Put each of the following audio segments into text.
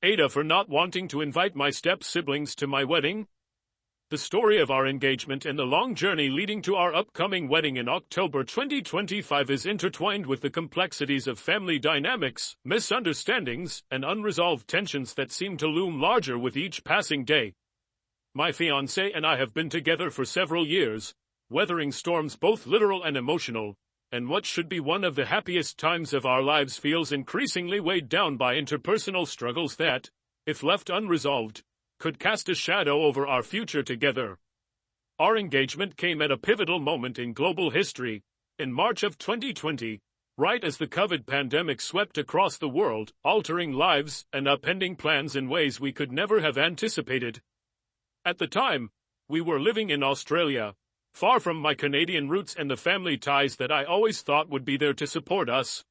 Ada for not wanting to invite my step-siblings to my wedding. The story of our engagement and the long journey leading to our upcoming wedding in October 2025 is intertwined with the complexities of family dynamics, misunderstandings, and unresolved tensions that seem to loom larger with each passing day. My fiancé and I have been together for several years, weathering storms both literal and emotional, and what should be one of the happiest times of our lives feels increasingly weighed down by interpersonal struggles that, if left unresolved, could cast a shadow over our future together. Our engagement came at a pivotal moment in global history, in March of 2020, right as the COVID pandemic swept across the world, altering lives and upending plans in ways we could never have anticipated. At the time, we were living in Australia, far from my Canadian roots and the family ties that I always thought would be there to support us.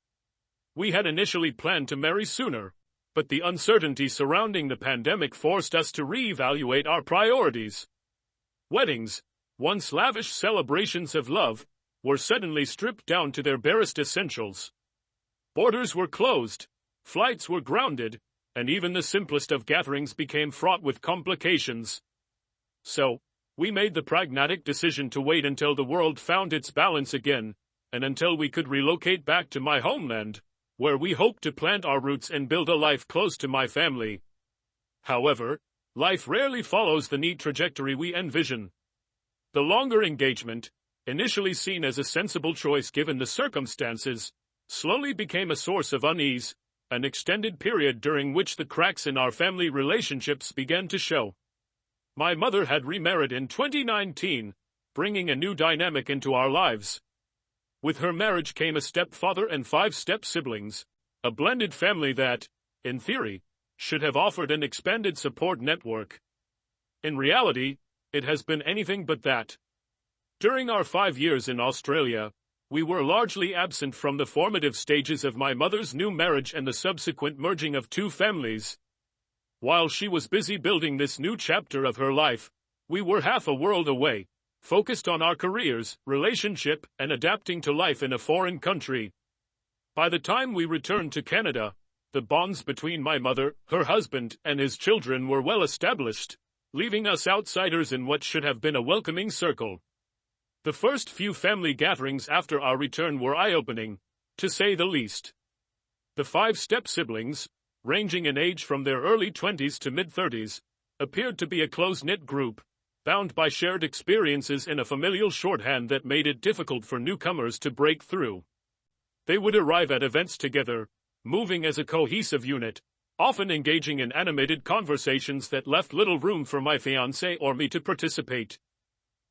We had initially planned to marry sooner, but the uncertainty surrounding the pandemic forced us to reevaluate our priorities. Weddings, once lavish celebrations of love, were suddenly stripped down to their barest essentials. Borders were closed, flights were grounded, and even the simplest of gatherings became fraught with complications. So, we made the pragmatic decision to wait until the world found its balance again, and until we could relocate back to my homeland, where we hoped to plant our roots and build a life close to my family. However, life rarely follows the neat trajectory we envision. The longer engagement, initially seen as a sensible choice given the circumstances, slowly became a source of unease, an extended period during which the cracks in our family relationships began to show. My mother had remarried in 2019, bringing a new dynamic into our lives. With her marriage came a stepfather and 5 step-siblings, a blended family that, in theory, should have offered an expanded support network. In reality, it has been anything but that. During our 5 years in Australia, we were largely absent from the formative stages of my mother's new marriage and the subsequent merging of 2 families. While she was busy building this new chapter of her life, we were half a world away, focused on our careers, relationship, and adapting to life in a foreign country. By the time we returned to Canada, the bonds between my mother, her husband, and his children were well established, leaving us outsiders in what should have been a welcoming circle. The first few family gatherings after our return were eye-opening, to say the least. The 5 step-siblings, ranging in age from their early 20s to mid-30s, appeared to be a close-knit group, bound by shared experiences in a familial shorthand that made it difficult for newcomers to break through. They would arrive at events together, moving as a cohesive unit, often engaging in animated conversations that left little room for my fiancé or me to participate.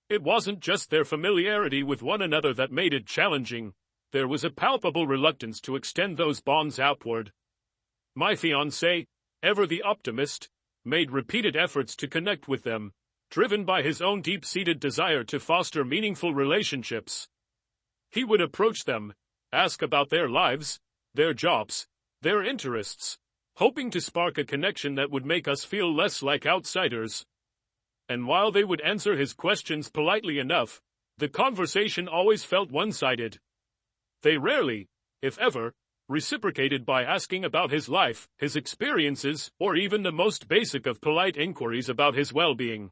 It wasn't just their familiarity with one another that made it challenging. There was a palpable reluctance to extend those bonds outward. My fiancé, ever the optimist, made repeated efforts to connect with them, driven by his own deep-seated desire to foster meaningful relationships. He would approach them, ask about their lives, their jobs, their interests, hoping to spark a connection that would make us feel less like outsiders. And while they would answer his questions politely enough, the conversation always felt one-sided. They rarely, if ever, reciprocated by asking about his life, his experiences, or even the most basic of polite inquiries about his well-being.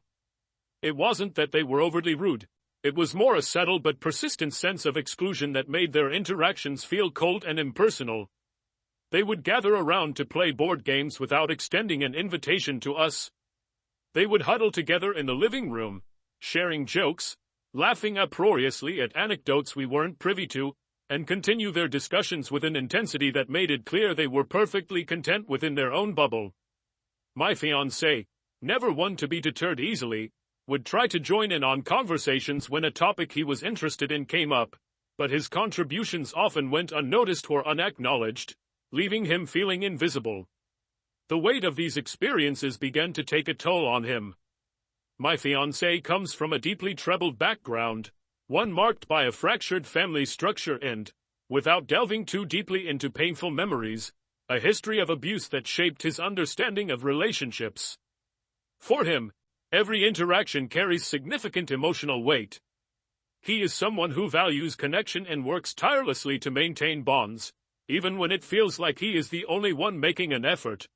It wasn't that they were overtly rude. It was more a subtle but persistent sense of exclusion that made their interactions feel cold and impersonal. They would gather around to play board games without extending an invitation to us. They would huddle together in the living room, sharing jokes, laughing uproariously at anecdotes we weren't privy to, and continue their discussions with an intensity that made it clear they were perfectly content within their own bubble. My fiancé, never one to be deterred easily, would try to join in on conversations when a topic he was interested in came up, but his contributions often went unnoticed or unacknowledged, leaving him feeling invisible. The weight of these experiences began to take a toll on him. My fiancé comes from a deeply troubled background, one marked by a fractured family structure and, without delving too deeply into painful memories, a history of abuse that shaped his understanding of relationships. For him, every interaction carries significant emotional weight. He is someone who values connection and works tirelessly to maintain bonds, even when it feels like he is the only one making an effort.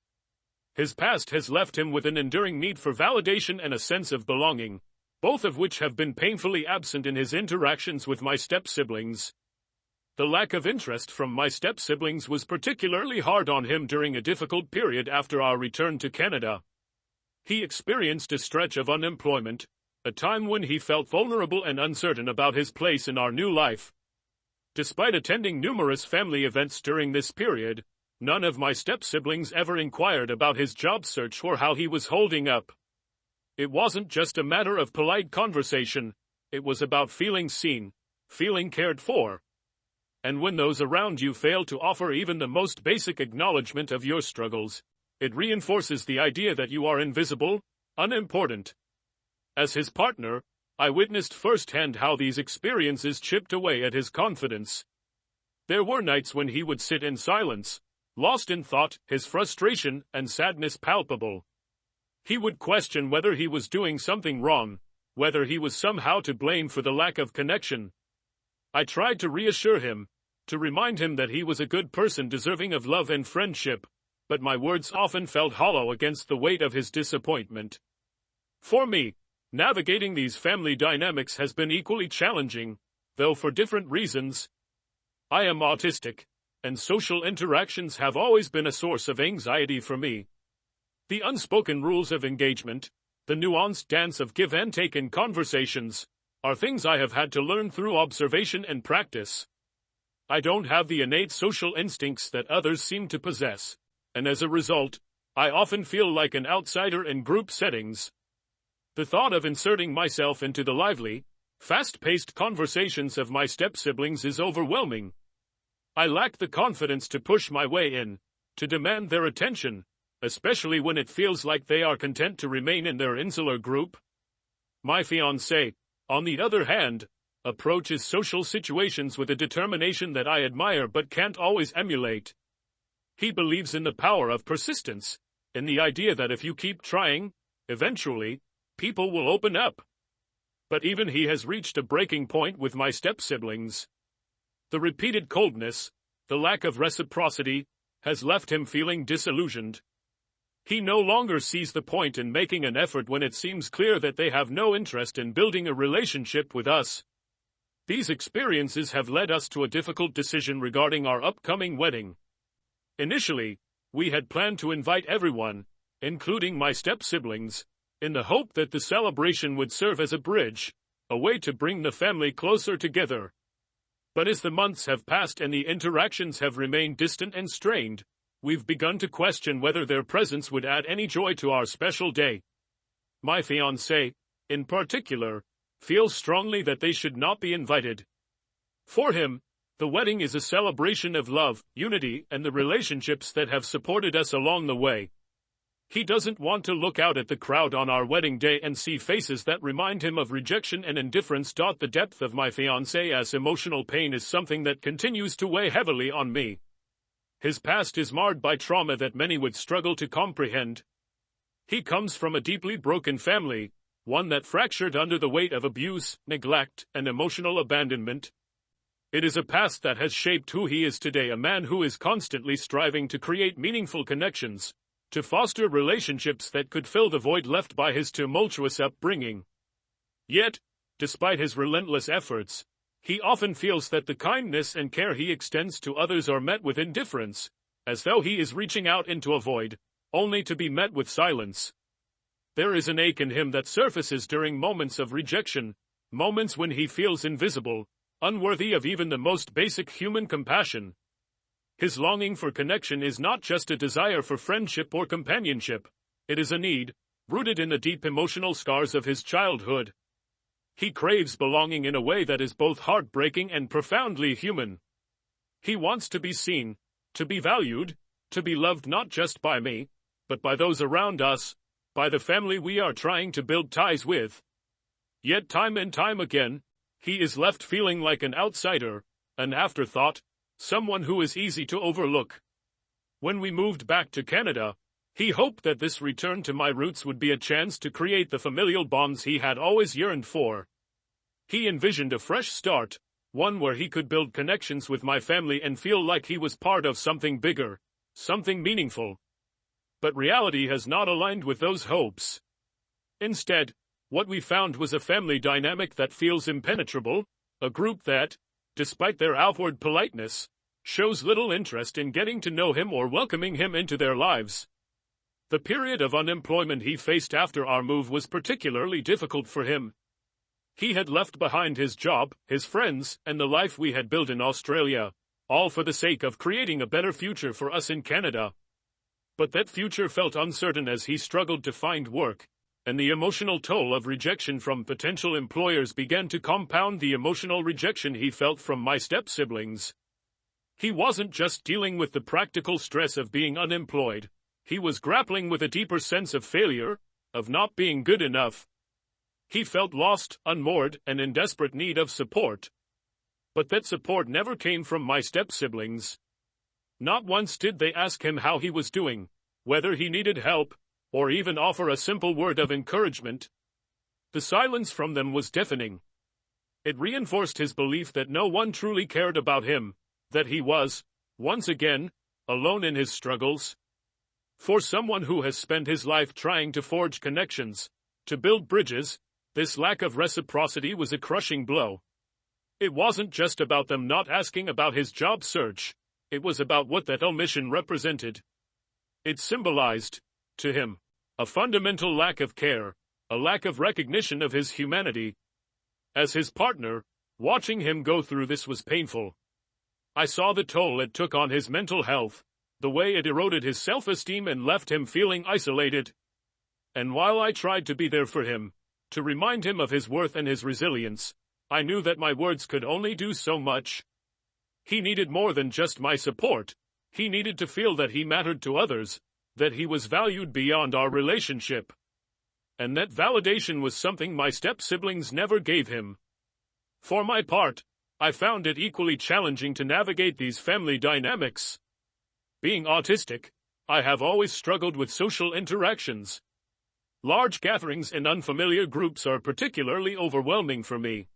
His past has left him with an enduring need for validation and a sense of belonging, both of which have been painfully absent in his interactions with my step-siblings. The lack of interest from my step-siblings was particularly hard on him during a difficult period after our return to Canada. He experienced a stretch of unemployment, a time when he felt vulnerable and uncertain about his place in our new life. Despite attending numerous family events during this period, none of my step-siblings ever inquired about his job search or how he was holding up. It wasn't just a matter of polite conversation, it was about feeling seen, feeling cared for. And when those around you fail to offer even the most basic acknowledgement of your struggles, it reinforces the idea that you are invisible, unimportant. As his partner, I witnessed firsthand how these experiences chipped away at his confidence. There were nights when he would sit in silence, lost in thought, his frustration and sadness palpable. He would question whether he was doing something wrong, whether he was somehow to blame for the lack of connection. I tried to reassure him, to remind him that he was a good person deserving of love and friendship, but my words often felt hollow against the weight of his disappointment. For me, navigating these family dynamics has been equally challenging, though for different reasons. I am autistic, and social interactions have always been a source of anxiety for me. The unspoken rules of engagement, the nuanced dance of give and take in conversations, are things I have had to learn through observation and practice. I don't have the innate social instincts that others seem to possess, and as a result, I often feel like an outsider in group settings. The thought of inserting myself into the lively, fast-paced conversations of my step-siblings is overwhelming. I lack the confidence to push my way in, to demand their attention, especially when it feels like they are content to remain in their insular group. My fiancé, on the other hand, approaches social situations with a determination that I admire but can't always emulate. He believes in the power of persistence, in the idea that if you keep trying, eventually, people will open up. But even he has reached a breaking point with my step-siblings. The repeated coldness, the lack of reciprocity, has left him feeling disillusioned. He no longer sees the point in making an effort when it seems clear that they have no interest in building a relationship with us. These experiences have led us to a difficult decision regarding our upcoming wedding. Initially, we had planned to invite everyone, including my step-siblings, in the hope that the celebration would serve as a bridge, a way to bring the family closer together. But as the months have passed and the interactions have remained distant and strained, we've begun to question whether their presence would add any joy to our special day. My fiancé, in particular, feels strongly that they should not be invited. For him, the wedding is a celebration of love, unity, and the relationships that have supported us along the way. He doesn't want to look out at the crowd on our wedding day and see faces that remind him of rejection and indifference. The depth of my fiancé's emotional pain is something that continues to weigh heavily on me. His past is marred by trauma that many would struggle to comprehend. He comes from a deeply broken family, one that fractured under the weight of abuse, neglect, and emotional abandonment. It is a past that has shaped who he is today, a man who is constantly striving to create meaningful connections, to foster relationships that could fill the void left by his tumultuous upbringing. Yet, despite his relentless efforts, he often feels that the kindness and care he extends to others are met with indifference, as though he is reaching out into a void, only to be met with silence. There is an ache in him that surfaces during moments of rejection, moments when he feels invisible, unworthy of even the most basic human compassion. His longing for connection is not just a desire for friendship or companionship, it is a need, rooted in the deep emotional scars of his childhood. He craves belonging in a way that is both heartbreaking and profoundly human. He wants to be seen, to be valued, to be loved not just by me, but by those around us, by the family we are trying to build ties with. Yet time and time again, he is left feeling like an outsider, an afterthought, someone who is easy to overlook. When we moved back to Canada, he hoped that this return to my roots would be a chance to create the familial bonds he had always yearned for. He envisioned a fresh start, one where he could build connections with my family and feel like he was part of something bigger, something meaningful. But reality has not aligned with those hopes. Instead, what we found was a family dynamic that feels impenetrable, a group that, despite their outward politeness, shows little interest in getting to know him or welcoming him into their lives. The period of unemployment he faced after our move was particularly difficult for him. He had left behind his job, his friends, and the life we had built in Australia, all for the sake of creating a better future for us in Canada. But that future felt uncertain as he struggled to find work, and the emotional toll of rejection from potential employers began to compound the emotional rejection he felt from my step-siblings. He wasn't just dealing with the practical stress of being unemployed, he was grappling with a deeper sense of failure, of not being good enough. He felt lost, unmoored, and in desperate need of support. But that support never came from my step-siblings. Not once did they ask him how he was doing, whether he needed help, or even offer a simple word of encouragement. The silence from them was deafening. It reinforced his belief that no one truly cared about him, that he was, once again, alone in his struggles. For someone who has spent his life trying to forge connections, to build bridges, this lack of reciprocity was a crushing blow. It wasn't just about them not asking about his job search, it was about what that omission represented. It symbolized, to him, a fundamental lack of care, a lack of recognition of his humanity. As his partner, watching him go through this was painful. I saw the toll it took on his mental health, the way it eroded his self-esteem and left him feeling isolated. And while I tried to be there for him, to remind him of his worth and his resilience, I knew that my words could only do so much. He needed more than just my support. He needed to feel that he mattered to others, that he was valued beyond our relationship. And that validation was something my step-siblings never gave him. For my part, I found it equally challenging to navigate these family dynamics. Being autistic, I have always struggled with social interactions. Large gatherings in unfamiliar groups are particularly overwhelming for me.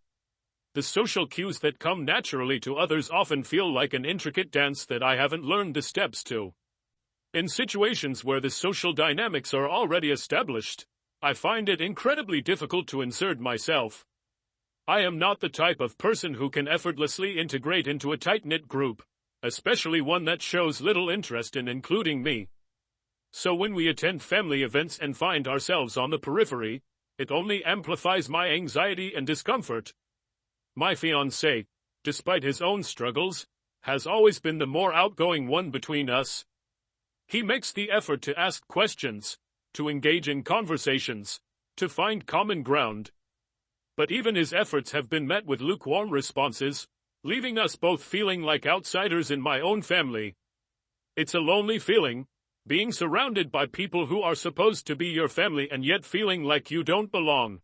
The social cues that come naturally to others often feel like an intricate dance that I haven't learned the steps to. In situations where the social dynamics are already established, I find it incredibly difficult to insert myself. I am not the type of person who can effortlessly integrate into a tight-knit group, especially one that shows little interest in including me. So when we attend family events and find ourselves on the periphery, it only amplifies my anxiety and discomfort. My fiancé, despite his own struggles, has always been the more outgoing one between us. He makes the effort to ask questions, to engage in conversations, to find common ground. But even his efforts have been met with lukewarm responses, leaving us both feeling like outsiders in my own family. It's a lonely feeling, being surrounded by people who are supposed to be your family and yet feeling like you don't belong.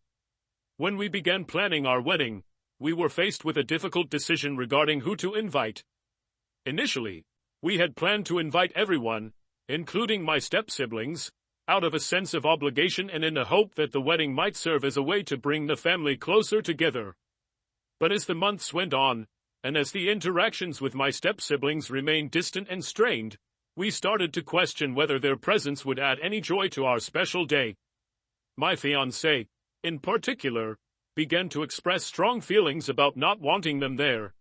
When we began planning our wedding, we were faced with a difficult decision regarding who to invite. Initially, we had planned to invite everyone, including my step-siblings, out of a sense of obligation and in the hope that the wedding might serve as a way to bring the family closer together. But as the months went on, and as the interactions with my step-siblings remained distant and strained, we started to question whether their presence would add any joy to our special day. My fiancé, in particular, began to express strong feelings about not wanting them there.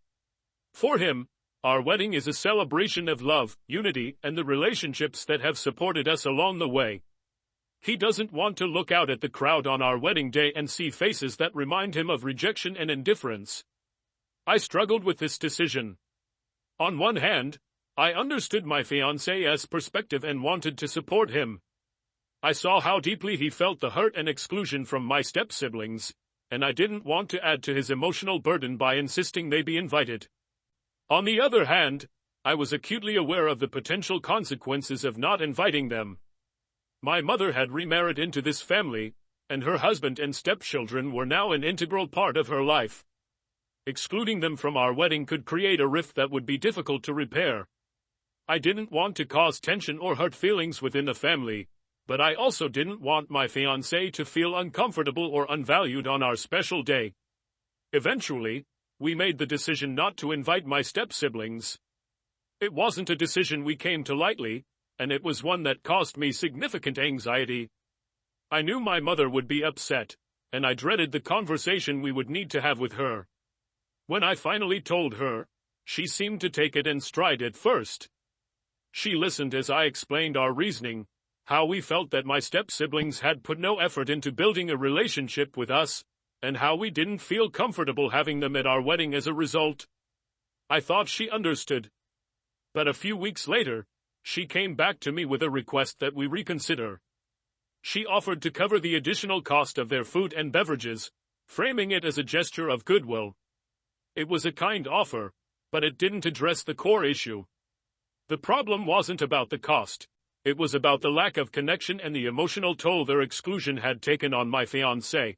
For him, our wedding is a celebration of love, unity, and the relationships that have supported us along the way. He doesn't want to look out at the crowd on our wedding day and see faces that remind him of rejection and indifference. I struggled with this decision. On one hand, I understood my fiancé's perspective and wanted to support him. I saw how deeply he felt the hurt and exclusion from my step-siblings, and I didn't want to add to his emotional burden by insisting they be invited. On the other hand, I was acutely aware of the potential consequences of not inviting them. My mother had remarried into this family, and her husband and stepchildren were now an integral part of her life. Excluding them from our wedding could create a rift that would be difficult to repair. I didn't want to cause tension or hurt feelings within the family, but I also didn't want my fiancé to feel uncomfortable or unvalued on our special day. Eventually, we made the decision not to invite my step-siblings. It wasn't a decision we came to lightly, and it was one that caused me significant anxiety. I knew my mother would be upset, and I dreaded the conversation we would need to have with her. When I finally told her, she seemed to take it in stride at first. She listened as I explained our reasoning, how we felt that my step-siblings had put no effort into building a relationship with us, and how we didn't feel comfortable having them at our wedding as a result. I thought she understood. But a few weeks later, she came back to me with a request that we reconsider. She offered to cover the additional cost of their food and beverages, framing it as a gesture of goodwill. It was a kind offer, but it didn't address the core issue. The problem wasn't about the cost. It was about the lack of connection and the emotional toll their exclusion had taken on my fiancé.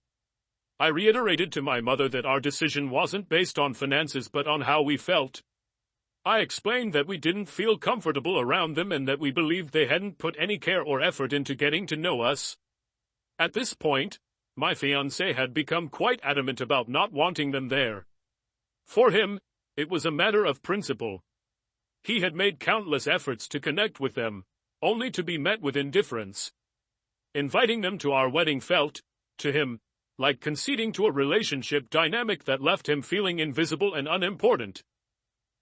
I reiterated to my mother that our decision wasn't based on finances but on how we felt. I explained that we didn't feel comfortable around them and that we believed they hadn't put any care or effort into getting to know us. At this point, my fiancé had become quite adamant about not wanting them there. For him, it was a matter of principle. He had made countless efforts to connect with them, only to be met with indifference. Inviting them to our wedding felt, to him, like conceding to a relationship dynamic that left him feeling invisible and unimportant.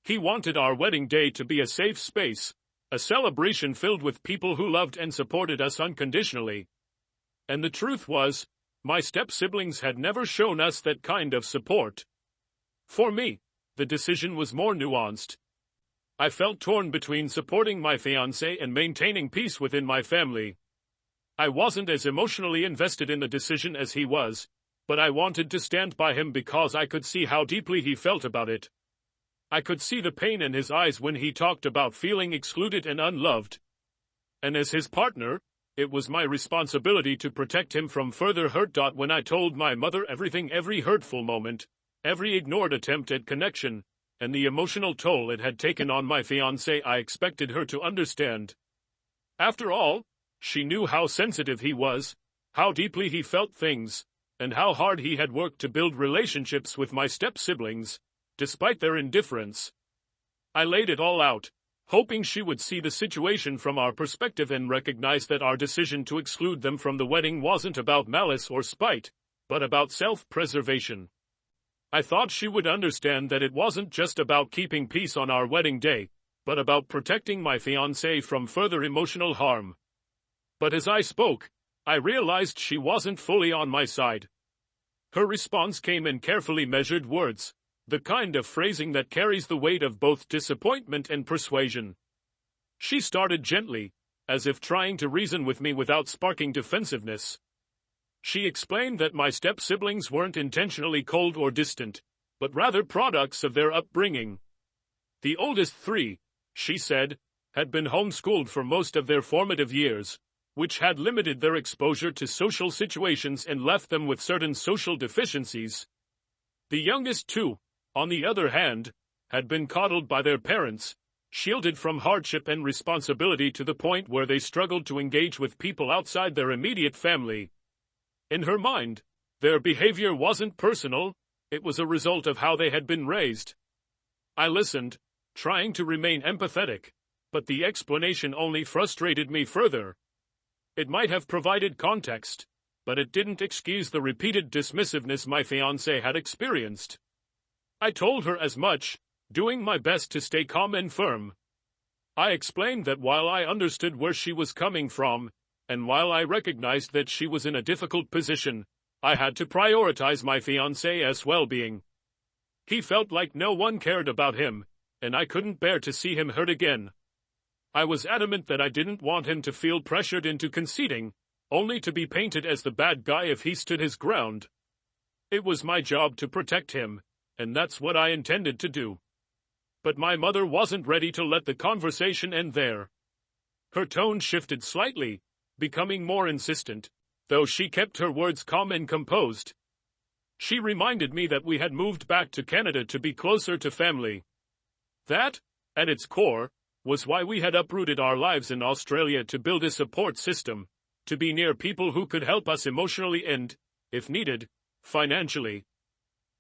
He wanted our wedding day to be a safe space, a celebration filled with people who loved and supported us unconditionally. And the truth was, my step-siblings had never shown us that kind of support. For me, the decision was more nuanced. I felt torn between supporting my fiancé and maintaining peace within my family. I wasn't as emotionally invested in the decision as he was, but I wanted to stand by him because I could see how deeply he felt about it. I could see the pain in his eyes when he talked about feeling excluded and unloved. And as his partner, it was my responsibility to protect him from further hurt. When I told my mother every hurtful moment, every ignored attempt at connection, and the emotional toll it had taken on my fiancé, I expected her to understand. After all, she knew how sensitive he was, how deeply he felt things, and how hard he had worked to build relationships with my step-siblings, despite their indifference. I laid it all out, hoping she would see the situation from our perspective and recognize that our decision to exclude them from the wedding wasn't about malice or spite, but about self-preservation. I thought she would understand that it wasn't just about keeping peace on our wedding day, but about protecting my fiancé from further emotional harm. But as I spoke, I realized she wasn't fully on my side. Her response came in carefully measured words, the kind of phrasing that carries the weight of both disappointment and persuasion. She started gently, as if trying to reason with me without sparking defensiveness. She explained that my step-siblings weren't intentionally cold or distant, but rather products of their upbringing. The oldest three, she said, had been homeschooled for most of their formative years, which had limited their exposure to social situations and left them with certain social deficiencies. The youngest two, on the other hand, had been coddled by their parents, shielded from hardship and responsibility to the point where they struggled to engage with people outside their immediate family. In her mind, their behavior wasn't personal, it was a result of how they had been raised. I listened, trying to remain empathetic, but the explanation only frustrated me further. It might have provided context, but it didn't excuse the repeated dismissiveness my fiancé had experienced. I told her as much, doing my best to stay calm and firm. I explained that while I understood where she was coming from, and while I recognized that she was in a difficult position, I had to prioritize my fiancé's well-being. He felt like no one cared about him, and I couldn't bear to see him hurt again. I was adamant that I didn't want him to feel pressured into conceding, only to be painted as the bad guy if he stood his ground. It was my job to protect him, and that's what I intended to do. But my mother wasn't ready to let the conversation end there. Her tone shifted slightly, becoming more insistent, though she kept her words calm and composed. She reminded me that we had moved back to Canada to be closer to family. That, at its core, was why we had uprooted our lives in Australia to build a support system, to be near people who could help us emotionally and, if needed, financially.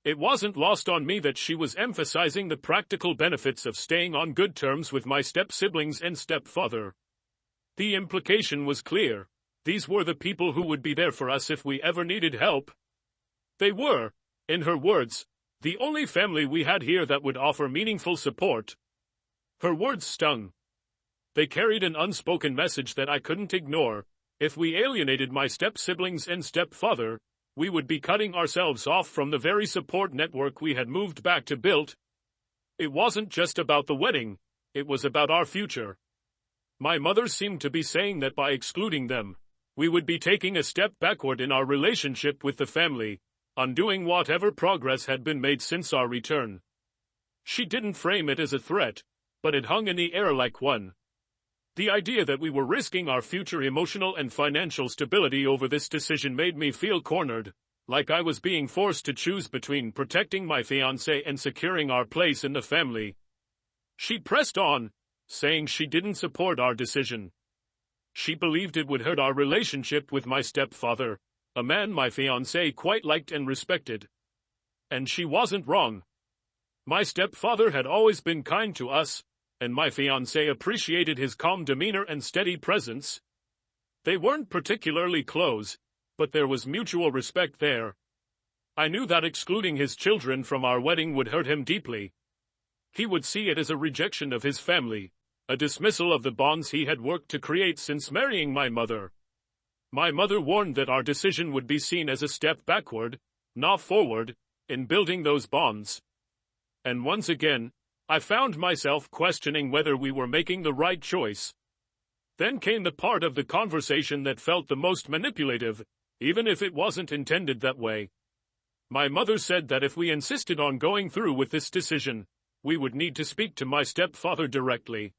It wasn't lost on me that she was emphasizing the practical benefits of staying on good terms with my step-siblings and stepfather. The implication was clear. These were the people who would be there for us if we ever needed help. They were, in her words, the only family we had here that would offer meaningful support. Her words stung. They carried an unspoken message that I couldn't ignore. If we alienated my step-siblings and stepfather, we would be cutting ourselves off from the very support network we had moved back to build. It wasn't just about the wedding, it was about our future. My mother seemed to be saying that by excluding them, we would be taking a step backward in our relationship with the family, undoing whatever progress had been made since our return. She didn't frame it as a threat, but it hung in the air like one. The idea that we were risking our future emotional and financial stability over this decision made me feel cornered, like I was being forced to choose between protecting my fiancé and securing our place in the family. She pressed on, saying she didn't support our decision. She believed it would hurt our relationship with my stepfather, a man my fiancé quite liked and respected. And she wasn't wrong. My stepfather had always been kind to us, and my fiancé appreciated his calm demeanor and steady presence. They weren't particularly close, but there was mutual respect there. I knew that excluding his children from our wedding would hurt him deeply. He would see it as a rejection of his family, a dismissal of the bonds he had worked to create since marrying my mother. My mother warned that our decision would be seen as a step backward, not forward, in building those bonds. And once again, I found myself questioning whether we were making the right choice. Then came the part of the conversation that felt the most manipulative, even if it wasn't intended that way. My mother said that if we insisted on going through with this decision, we would need to speak to my stepfather directly.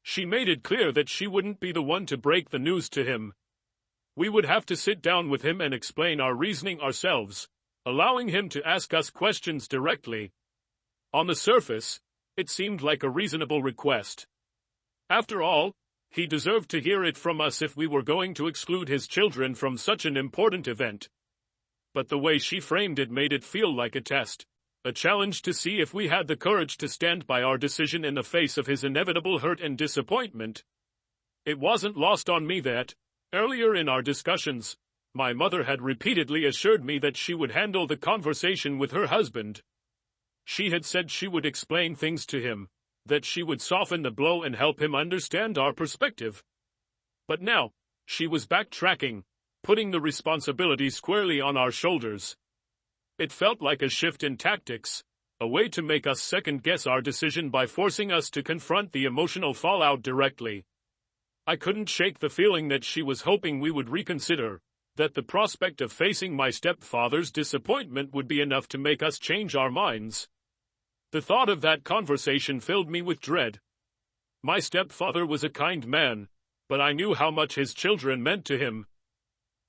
She made it clear that she wouldn't be the one to break the news to him. We would have to sit down with him and explain our reasoning ourselves, allowing him to ask us questions directly. On the surface, it seemed like a reasonable request. After all, he deserved to hear it from us if we were going to exclude his children from such an important event. But the way she framed it made it feel like a test, a challenge to see if we had the courage to stand by our decision in the face of his inevitable hurt and disappointment. It wasn't lost on me that, earlier in our discussions, my mother had repeatedly assured me that she would handle the conversation with her husband. She had said she would explain things to him, that she would soften the blow and help him understand our perspective. But now, she was backtracking, putting the responsibility squarely on our shoulders. It felt like a shift in tactics, a way to make us second-guess our decision by forcing us to confront the emotional fallout directly. I couldn't shake the feeling that she was hoping we would reconsider, that the prospect of facing my stepfather's disappointment would be enough to make us change our minds. The thought of that conversation filled me with dread. My stepfather was a kind man, but I knew how much his children meant to him.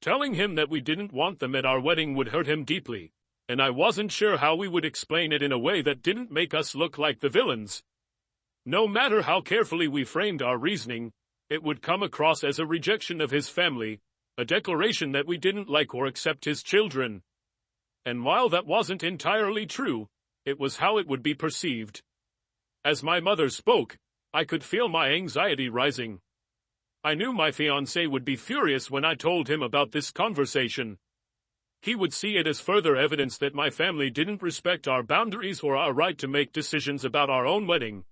Telling him that we didn't want them at our wedding would hurt him deeply, and I wasn't sure how we would explain it in a way that didn't make us look like the villains. No matter how carefully we framed our reasoning, it would come across as a rejection of his family, a declaration that we didn't like or accept his children. And while that wasn't entirely true, it was how it would be perceived. As my mother spoke, I could feel my anxiety rising. I knew my fiancé would be furious when I told him about this conversation. He would see it as further evidence that my family didn't respect our boundaries or our right to make decisions about our own wedding.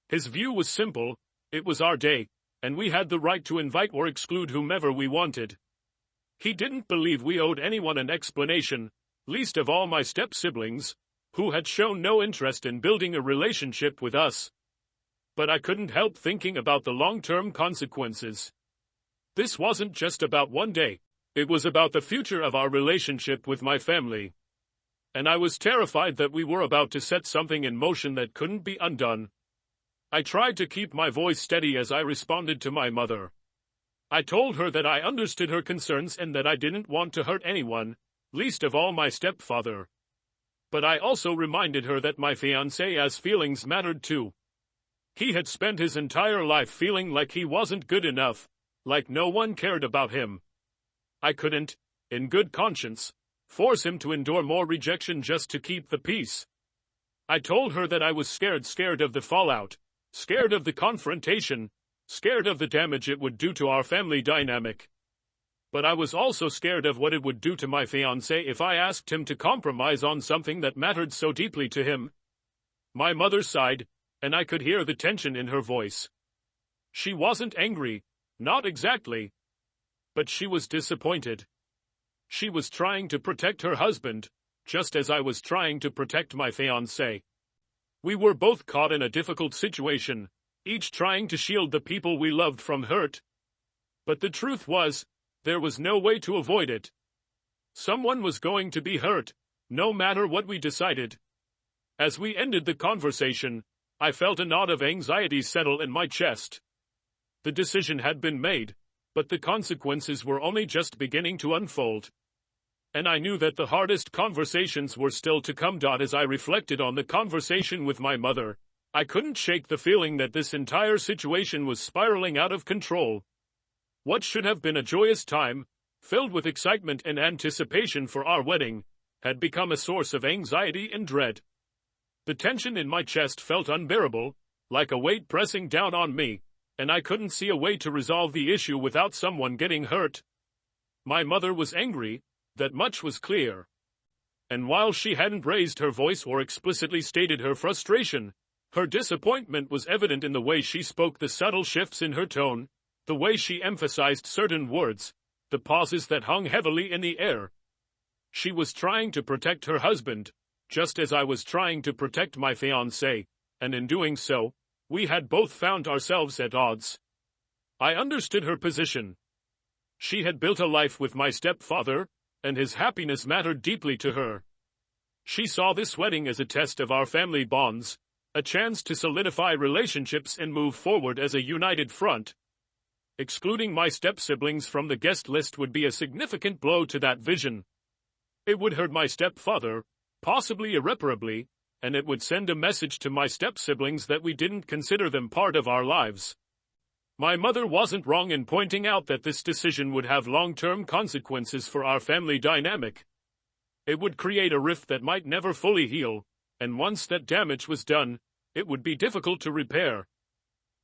His view was simple: it was our day, and we had the right to invite or exclude whomever we wanted. He didn't believe we owed anyone an explanation, least of all my step-siblings, who had shown no interest in building a relationship with us. But I couldn't help thinking about the long-term consequences. This wasn't just about one day, it was about the future of our relationship with my family. And I was terrified that we were about to set something in motion that couldn't be undone. I tried to keep my voice steady as I responded to my mother. I told her that I understood her concerns and that I didn't want to hurt anyone, least of all my stepfather. But I also reminded her that my fiancé's feelings mattered too. He had spent his entire life feeling like he wasn't good enough, like no one cared about him. I couldn't, in good conscience, force him to endure more rejection just to keep the peace. I told her that I was scared of the fallout, scared of the confrontation, scared of the damage it would do to our family dynamic. But I was also scared of what it would do to my fiancé if I asked him to compromise on something that mattered so deeply to him. My mother sighed, and I could hear the tension in her voice. She wasn't angry, not exactly. But she was disappointed. She was trying to protect her husband, just as I was trying to protect my fiancé. We were both caught in a difficult situation, each trying to shield the people we loved from hurt. But the truth was, there was no way to avoid it. Someone was going to be hurt, no matter what we decided. As we ended the conversation, I felt a knot of anxiety settle in my chest. The decision had been made, but the consequences were only just beginning to unfold. And I knew that the hardest conversations were still to come. As I reflected on the conversation with my mother, I couldn't shake the feeling that this entire situation was spiraling out of control. What should have been a joyous time, filled with excitement and anticipation for our wedding, had become a source of anxiety and dread. The tension in my chest felt unbearable, like a weight pressing down on me, and I couldn't see a way to resolve the issue without someone getting hurt. My mother was angry, that much was clear. And while she hadn't raised her voice or explicitly stated her frustration, her disappointment was evident in the way she spoke, the subtle shifts in her tone, the way she emphasized certain words, the pauses that hung heavily in the air. She was trying to protect her husband, just as I was trying to protect my fiancé, and in doing so, we had both found ourselves at odds. I understood her position. She had built a life with my stepfather, and his happiness mattered deeply to her. She saw this wedding as a test of our family bonds, a chance to solidify relationships and move forward as a united front. Excluding my step-siblings from the guest list would be a significant blow to that vision. It would hurt my stepfather, possibly irreparably, and it would send a message to my step-siblings that we didn't consider them part of our lives. My mother wasn't wrong in pointing out that this decision would have long-term consequences for our family dynamic. It would create a rift that might never fully heal, and once that damage was done, it would be difficult to repair.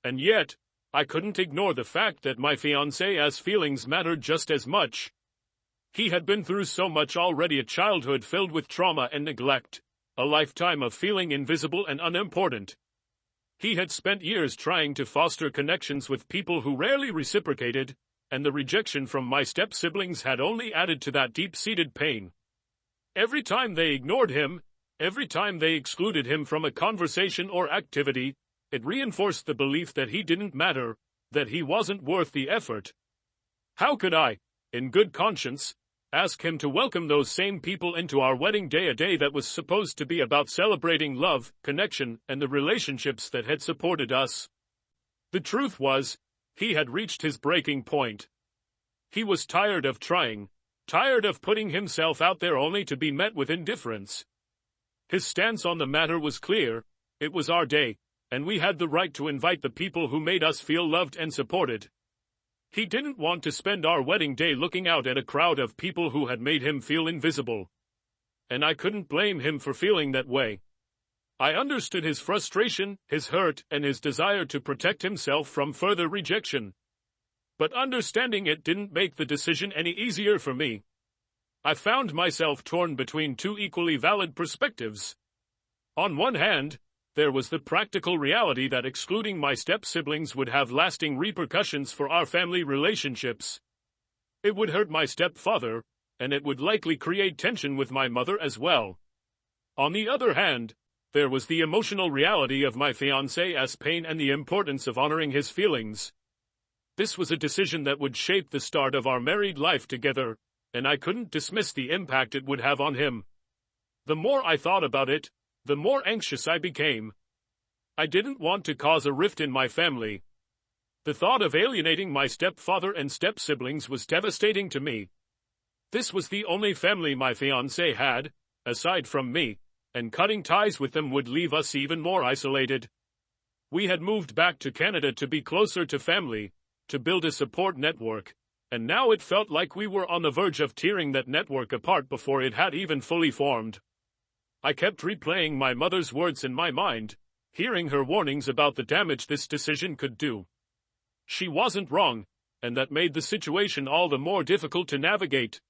And yet, I couldn't ignore the fact that my fiancé's feelings mattered just as much. He had been through so much already, a childhood filled with trauma and neglect, a lifetime of feeling invisible and unimportant. He had spent years trying to foster connections with people who rarely reciprocated, and the rejection from my step-siblings had only added to that deep-seated pain. Every time they ignored him, every time they excluded him from a conversation or activity, it reinforced the belief that he didn't matter, that he wasn't worth the effort. How could I, in good conscience, ask him to welcome those same people into our wedding day, a day that was supposed to be about celebrating love, connection, and the relationships that had supported us? The truth was, he had reached his breaking point. He was tired of trying, tired of putting himself out there only to be met with indifference. His stance on the matter was clear: it was our day, and we had the right to invite the people who made us feel loved and supported. He didn't want to spend our wedding day looking out at a crowd of people who had made him feel invisible. And I couldn't blame him for feeling that way. I understood his frustration, his hurt, and his desire to protect himself from further rejection. But understanding it didn't make the decision any easier for me. I found myself torn between two equally valid perspectives. On one hand, there was the practical reality that excluding my step-siblings would have lasting repercussions for our family relationships. It would hurt my stepfather, and it would likely create tension with my mother as well. On the other hand, there was the emotional reality of my fiancé's pain and the importance of honoring his feelings. This was a decision that would shape the start of our married life together, and I couldn't dismiss the impact it would have on him. The more I thought about it, the more anxious I became. I didn't want to cause a rift in my family. The thought of alienating my stepfather and step-siblings was devastating to me. This was the only family my fiancé had, aside from me, and cutting ties with them would leave us even more isolated. We had moved back to Canada to be closer to family, to build a support network, and now it felt like we were on the verge of tearing that network apart before it had even fully formed. I kept replaying my mother's words in my mind, hearing her warnings about the damage this decision could do. She wasn't wrong, and that made the situation all the more difficult to navigate.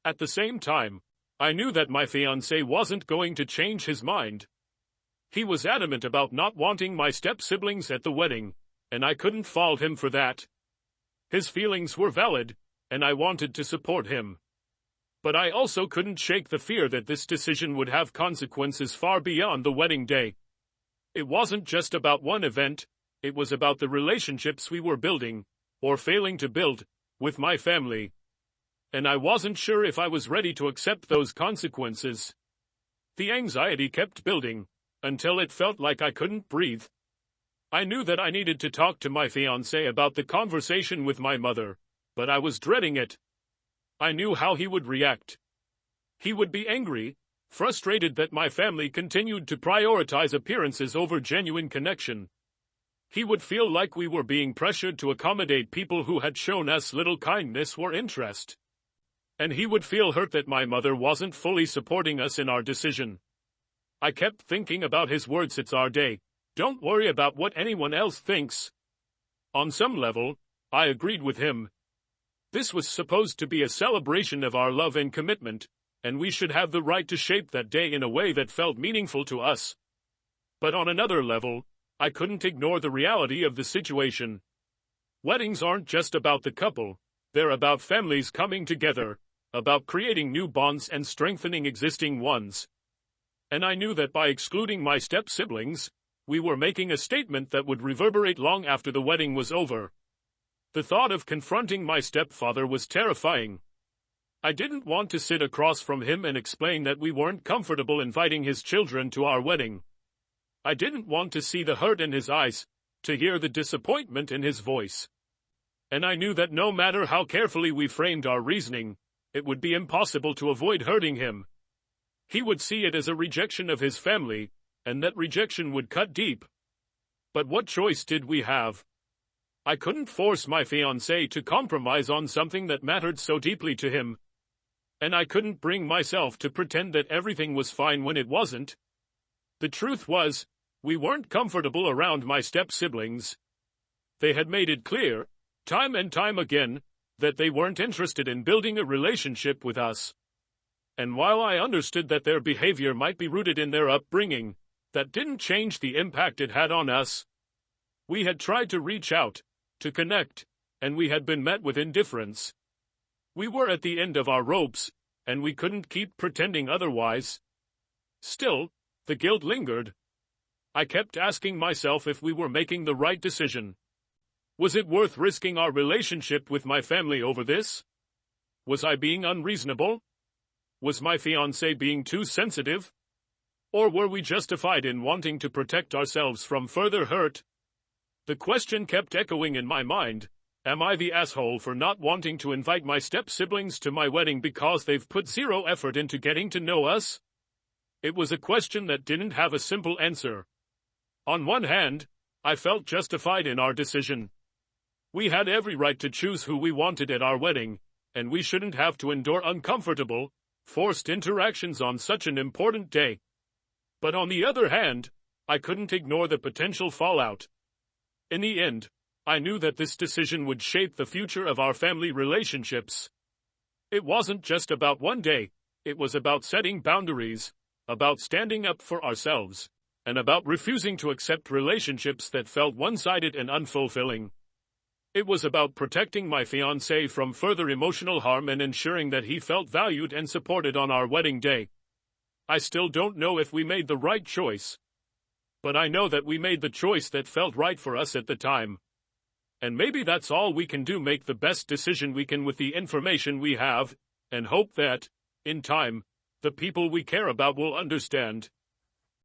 At the same time, I knew that my fiancé wasn't going to change his mind. He was adamant about not wanting my step-siblings at the wedding, and I couldn't fault him for that. His feelings were valid, and I wanted to support him. But I also couldn't shake the fear that this decision would have consequences far beyond the wedding day. It wasn't just about one event, it was about the relationships we were building, or failing to build, with my family. And I wasn't sure if I was ready to accept those consequences. The anxiety kept building, until it felt like I couldn't breathe. I knew that I needed to talk to my fiancé about the conversation with my mother, but I was dreading it. I knew how he would react. He would be angry, frustrated that my family continued to prioritize appearances over genuine connection. He would feel like we were being pressured to accommodate people who had shown us little kindness or interest. And he would feel hurt that my mother wasn't fully supporting us in our decision. I kept thinking about his words, "It's our day. Don't worry about what anyone else thinks." On some level, I agreed with him. This was supposed to be a celebration of our love and commitment, and we should have the right to shape that day in a way that felt meaningful to us. But on another level, I couldn't ignore the reality of the situation. Weddings aren't just about the couple, they're about families coming together, about creating new bonds and strengthening existing ones. And I knew that by excluding my step-siblings, we were making a statement that would reverberate long after the wedding was over. The thought of confronting my stepfather was terrifying. I didn't want to sit across from him and explain that we weren't comfortable inviting his children to our wedding. I didn't want to see the hurt in his eyes, to hear the disappointment in his voice. And I knew that no matter how carefully we framed our reasoning, it would be impossible to avoid hurting him. He would see it as a rejection of his family, and that rejection would cut deep. But what choice did we have? I couldn't force my fiancé to compromise on something that mattered so deeply to him. And I couldn't bring myself to pretend that everything was fine when it wasn't. The truth was, we weren't comfortable around my step-siblings. They had made it clear, time and time again, that they weren't interested in building a relationship with us. And while I understood that their behavior might be rooted in their upbringing, that didn't change the impact it had on us. We had tried to reach out, to connect, and we had been met with indifference. We were at the end of our ropes, and we couldn't keep pretending otherwise. Still, the guilt lingered. I kept asking myself if we were making the right decision. Was it worth risking our relationship with my family over this? Was I being unreasonable? Was my fiancé being too sensitive? Or were we justified in wanting to protect ourselves from further hurt? The question kept echoing in my mind. Am I the asshole for not wanting to invite my step-siblings to my wedding because they've put zero effort into getting to know us? It was a question that didn't have a simple answer. On one hand, I felt justified in our decision. We had every right to choose who we wanted at our wedding, and we shouldn't have to endure uncomfortable, forced interactions on such an important day. But on the other hand, I couldn't ignore the potential fallout. In the end, I knew that this decision would shape the future of our family relationships. It wasn't just about one day, it was about setting boundaries, about standing up for ourselves, and about refusing to accept relationships that felt one-sided and unfulfilling. It was about protecting my fiancé from further emotional harm and ensuring that he felt valued and supported on our wedding day. I still don't know if we made the right choice. But I know that we made the choice that felt right for us at the time. And maybe that's all we can do, make the best decision we can with the information we have, and hope that, in time, the people we care about will understand.